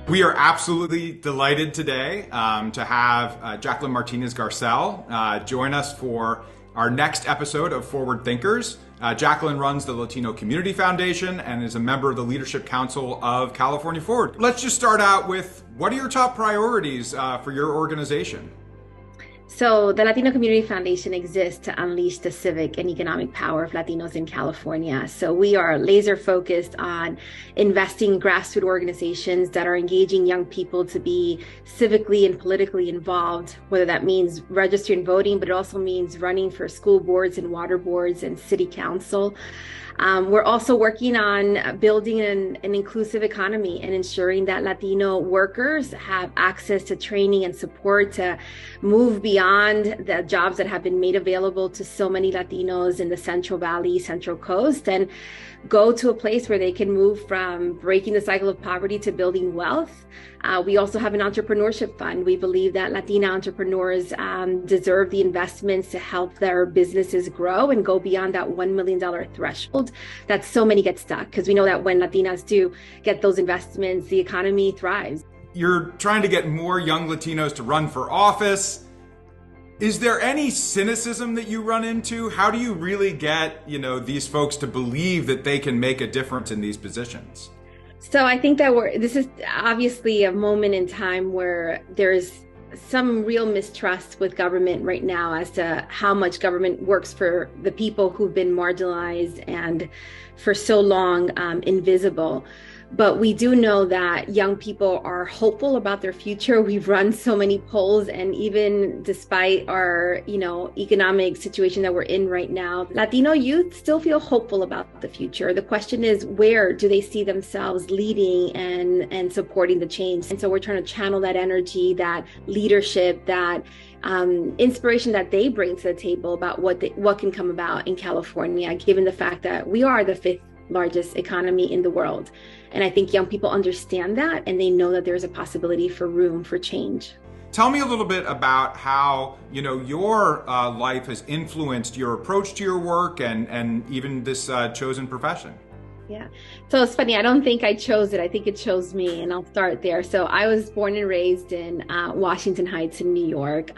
We are absolutely delighted today to have Jacqueline Martinez Garcel join us for our next episode of Fwd Thinkers. Jacqueline runs the Latino Community Foundation and is a member of the Leadership Council of California Forward. Let's just start out with, what are your top priorities for your organization? So the Latino Community Foundation exists to unleash the civic and economic power of Latinos in California. So we are laser focused on investing in grassroots organizations that are engaging young people to be civically and politically involved, whether that means registering voting, but it also means running for school boards and water boards and city council. We're also working on building an inclusive economy and ensuring that Latino workers have access to training and support to move beyond the jobs that have been made available to so many Latinos in the Central Valley, Central Coast, and go to a place where they can move from breaking the cycle of poverty to building wealth. We also have an entrepreneurship fund. We believe that Latina entrepreneurs deserve the investments to help their businesses grow and go beyond that $1 million threshold that so many get stuck. Because we know that when Latinas do get those investments, the economy thrives. You're trying to get more young Latinos to run for office. Is there any cynicism that you run into? How do you really get, these folks to believe that they can make a difference in these positions? So I think that this is obviously a moment in time where there's some real mistrust with government right now as to how much government works for the people who've been marginalized and for so long invisible. But we do know that young people are hopeful about their future. We've run so many polls, and even despite our, economic situation that we're in right now, Latino youth still feel hopeful about the future. The question is, where do they see themselves leading and supporting the change? And so we're trying to channel that energy, that leadership, that inspiration that they bring to the table about what can come about in California, given the fact that we are the fifth largest economy in the world. And I think young people understand that, and they know that there's a possibility for room for change. Tell me a little bit about how, your life has influenced your approach to your work and even this chosen profession. Yeah. So it's funny. I don't think I chose it. I think it chose me, and I'll start there. So I was born and raised in Washington Heights in New York,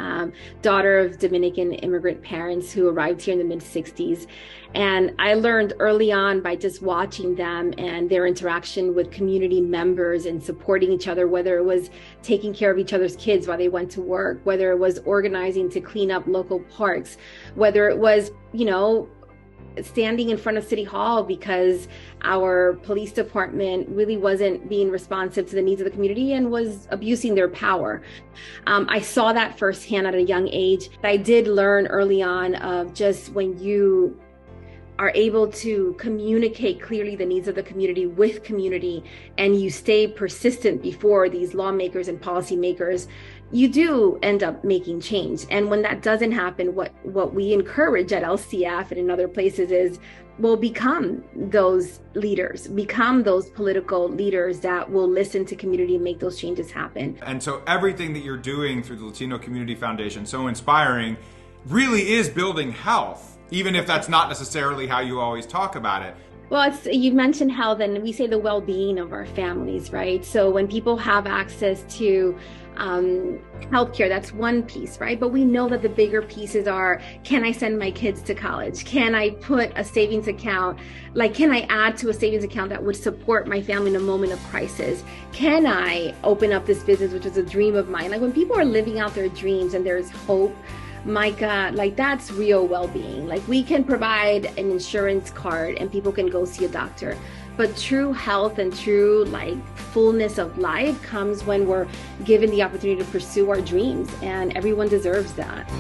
daughter of Dominican immigrant parents who arrived here in the mid-60s. And I learned early on by just watching them and their interaction with community members and supporting each other, whether it was taking care of each other's kids while they went to work, whether it was organizing to clean up local parks, whether it was, standing in front of City Hall because our police department really wasn't being responsive to the needs of the community and was abusing their power. I saw that firsthand at a young age. I did learn early on of just when you are able to communicate clearly the needs of the community with community, and you stay persistent before these lawmakers and policymakers, you do end up making change. And when that doesn't happen, what we encourage at LCF and in other places is, well, become those leaders, become those political leaders that will listen to community and make those changes happen. And so everything that you're doing through the Latino Community Foundation, so inspiring, really is building health, even if that's not necessarily how you always talk about it. Well, you mentioned health, and we say the well-being of our families, right? So when people have access to healthcare, that's one piece, right? But we know that the bigger pieces are, can I send my kids to college? Can I put a savings account? Can I add to a savings account that would support my family in a moment of crisis? Can I open up this business, which is a dream of mine? When people are living out their dreams and there's hope, Micah, that's real well-being. We can provide an insurance card and people can go see a doctor. But true health and true fullness of life comes when we're given the opportunity to pursue our dreams, and everyone deserves that.